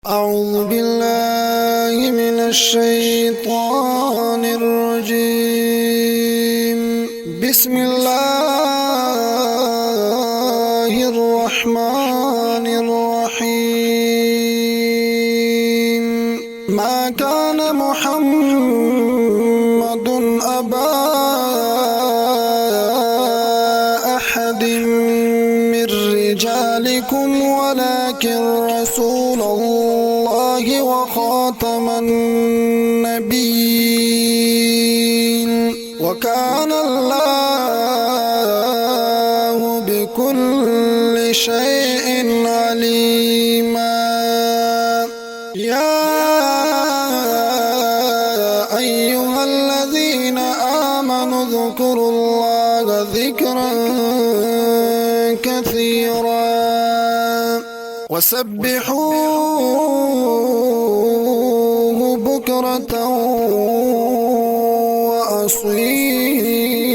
أعوذ بالله من الشيطان الرجيم. بسم الله الرحمن الرحيم. ما كان محمد أبا أحد من رجالكم ولكن رسول الله وخاتم النبيين وكان الله بكل شيء عليما. يا أيها الذين آمنوا اذكروا الله ذكرا كثيرا وسبحوه بكرة وأصيلا.